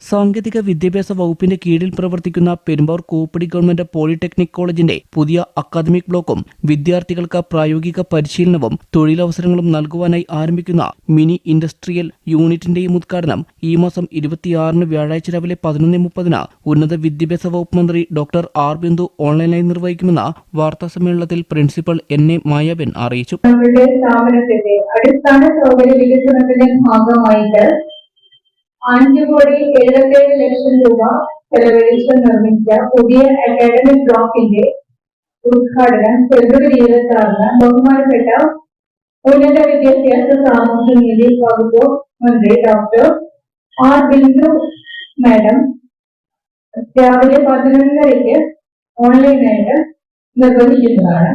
സാങ്കേതിക വിദ്യാഭ്യാസ വകുപ്പിന്റെ കീഴിൽ പ്രവർത്തിക്കുന്ന പെരുമ്പാവൂർ കൂപ്പടി ഗവൺമെന്റ് പോളിടെക്നിക് കോളേജിന്റെ പുതിയ അക്കാദമിക് ബ്ലോക്കും വിദ്യാർത്ഥികൾക്ക് പ്രായോഗിക പരിശീലനവും തൊഴിലവസരങ്ങളും നൽകുവാനായി ആരംഭിക്കുന്ന മിനി ഇൻഡസ്ട്രിയൽ യൂണിറ്റിന്റെയും ഉദ്ഘാടനം ഈ മാസം 26 വ്യാഴാഴ്ച രാവിലെ 11:30 ഉന്നത വിദ്യാഭ്യാസ വകുപ്പ് മന്ത്രി ഡോക്ടർ ആർ ബിന്ദു ഓൺലൈനായി നിർവഹിക്കുമെന്ന് വാർത്താസമ്മേളനത്തിൽ പ്രിൻസിപ്പൽ എൻ.എ. മായാബെൻ അറിയിച്ചു. അടിസ്ഥാന സൗകര്യ വികസനത്തിന്റെ ഭാഗമായിട്ട് 5,77,00,000 രൂപ ചെലവഴിച്ച് നിർമ്മിച്ച പുതിയ അക്കാഡമിക് ബ്ലോക്കിന്റെ ഉദ്ഘാടനം ഫെബ്രുവരി 26 ബഹുമാനപ്പെട്ട ഉന്നത വിദ്യാഭ്യാസ സാമൂഹ്യനീതി വകുപ്പ് മന്ത്രി ഡോക്ടർ ആർ ബിന്ദു മാഡം രാവിലെ 11:30 ഓൺലൈനായിട്ട് നിർവഹിക്കുന്നതാണ്.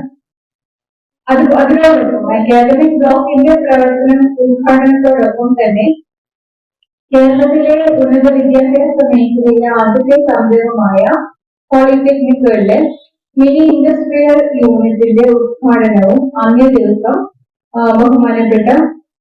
അതിനോടൊപ്പം അക്കാദമിക് ബ്ലോക്കിന്റെ പ്രവർത്തനം ഉദ്ഘാടനത്തോടൊപ്പം തന്നെ കേരളത്തിലെ ഉന്നത വിദ്യാഭ്യാസ മേഖലയിലെ ആദ്യത്തെ സംരംഭമായ പോളിടെക്നിക്കുകളിലെ മിനി ഇൻഡസ്ട്രിയൽ യൂണിറ്റിന്റെ ഉദ്ഘാടനവും അന്നേ ദിവസം ബഹുമാനപ്പെട്ട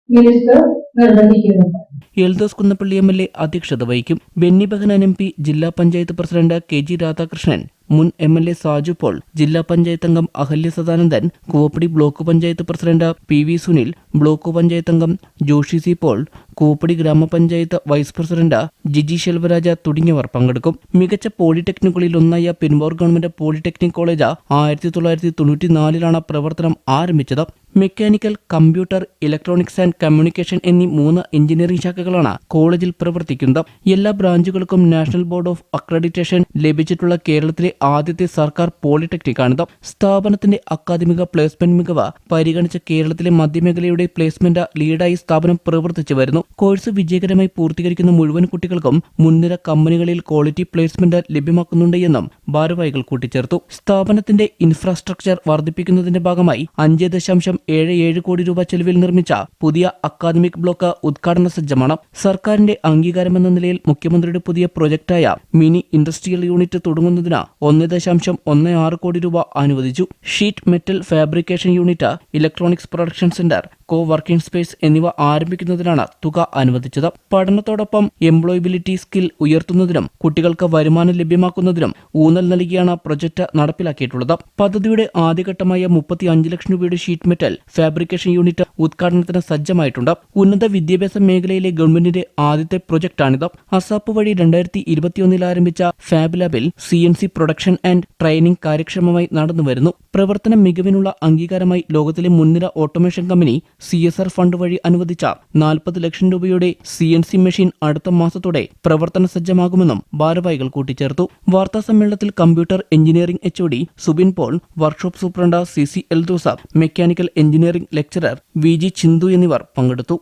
മിനിസ്റ്റർ നിർവഹിക്കുന്നുണ്ട്. എൽദോസ് കുന്നപ്പള്ളി എം.എൽ.എ. അധ്യക്ഷത വഹിക്കും. ബെന്നി ബെഹനാൻ എം.പി, ജില്ലാ പഞ്ചായത്ത് പ്രസിഡന്റ് കെ.ജി. രാധാകൃഷ്ണൻ, മുൻ എം.എൽ.എ. സാജു പോൾ, ജില്ലാ പഞ്ചായത്ത് അംഗം Ahalya Sadanandan, Kooppady block panchayat president P V. Sunil, block panchayat അംഗം ജോഷി സി പോൾ, കൂപ്പടി ഗ്രാമപഞ്ചായത്ത് വൈസ് പ്രസിഡന്റ് ജിജി ശെൽവരാജ തുടങ്ങിയവർ പങ്കെടുക്കും. മികച്ച പോളിടെക്നിക്കുകളിൽ ഒന്നായ പെരുമ്പാവൂർ ഗവൺമെന്റ് പോളിടെക്നിക് കോളേജ് 1994 പ്രവർത്തനം ആരംഭിച്ചത്. Mechanical, computer, electronics and communication എന്നീ 3 എഞ്ചിനീയറിംഗ് ശാഖകളാണ് കോളേജിൽ പ്രവർത്തിക്കുന്നത്. എല്ലാ ബ്രാഞ്ചുകൾക്കും നാഷണൽ ബോർഡ് ഓഫ് അക്രഡിറ്റേഷൻ ലഭിച്ചിട്ടുള്ള കേരളത്തിലെ ആദ്യത്തെ സർക്കാർ പോളിടെക്നിക്കാണിത്. സ്ഥാപനത്തിന്റെ അക്കാദമിക പ്ലേസ്മെന്റ് മികവ് പരിഗണിച്ച കേരളത്തിലെ മധ്യമേഖലയുടെ പ്ലേസ്മെന്റ് ലീഡായി സ്ഥാപനം പ്രവർത്തിച്ചു വരുന്നു. കോഴ്സ് വിജയകരമായി പൂർത്തീകരിക്കുന്ന മുഴുവൻ കുട്ടികൾക്കും മുൻനിര കമ്പനികളിൽ ക്വാളിറ്റി പ്ലേസ്മെന്റ് ലഭ്യമാക്കുന്നുണ്ട് എന്നും ഭാരവാഹികൾ കൂട്ടിച്ചേർത്തു. സ്ഥാപനത്തിന്റെ ഇൻഫ്രാസ്ട്രക്ചർ വർദ്ധിപ്പിക്കുന്നതിന്റെ ഭാഗമായി 5.77 കോടി രൂപ ചെലവിൽ നിർമ്മിച്ച പുതിയ അക്കാദമിക് ബ്ലോക്ക് ഉദ്ഘാടന സജ്ജമാണ്. സർക്കാരിന്റെ അംഗീകാരമെന്ന നിലയിൽ മുഖ്യമന്ത്രിയുടെ പുതിയ പ്രൊജക്ടായ മിനി ഇൻഡസ്ട്രിയൽ യൂണിറ്റ് തുടങ്ങുന്നതിന് 1.16 കോടി രൂപ അനുവദിച്ചു. Sheet metal fabrication unit, electronics production centre, co working space എന്നിവ ആരംഭിക്കുന്നതിനാണ് തുക അനുവദിച്ചത്. പഠനത്തോടൊപ്പം എംപ്ലോയബിലിറ്റി സ്കിൽ ഉയർത്തുന്നതിനും കുട്ടികൾക്ക് വരുമാനം ലഭ്യമാക്കുന്നതിനും ഊന്നൽ നൽകിയാണ് പ്രൊജക്ട് നടപ്പിലാക്കിയിട്ടുള്ളത്. പദ്ധതിയുടെ ആദ്യഘട്ടമായ 35 ലക്ഷം രൂപയുടെ ഷീറ്റ് മെറ്റൽ ഫാബ്രിക്കേഷൻ യൂണിറ്റ് ഉദ്ഘാടനത്തിന് സജ്ജമായിട്ടുണ്ട്. ഉന്നത വിദ്യാഭ്യാസ മേഖലയിലെ ഗവൺമെന്റിന്റെ ആദ്യത്തെ പ്രൊജക്ടാണിത്. അസാപ്പ് വഴി 2021 ആരംഭിച്ച ഫാബ് ലാബിൽ CNC പ്രൊഡക്ഷൻ ആൻഡ് ട്രെയിനിംഗ് കാര്യക്ഷമമായി നടന്നുവരുന്നു. പ്രവർത്തന മികവിനുള്ള അംഗീകാരമായി ലോകത്തിലെ മുൻനിര ഓട്ടോമേഷൻ കമ്പനി CSR ഫണ്ട് വഴി അനുവദിച്ച 40 ലക്ഷം രൂപയുടെ CNC മെഷീൻ അടുത്ത മാസത്തോടെ പ്രവർത്തന സജ്ജമാകുമെന്നും ഭാരവാഹികൾ കൂട്ടിച്ചേർത്തു. വാർത്താ സമ്മേളനത്തിൽ computer engineering HOD Subin Paul, workshop സൂപ്രണ്ട് CC Eldhose, mechanical engineering lecturer VG Chinthu എന്നിവർ പങ്കെടുത്തു.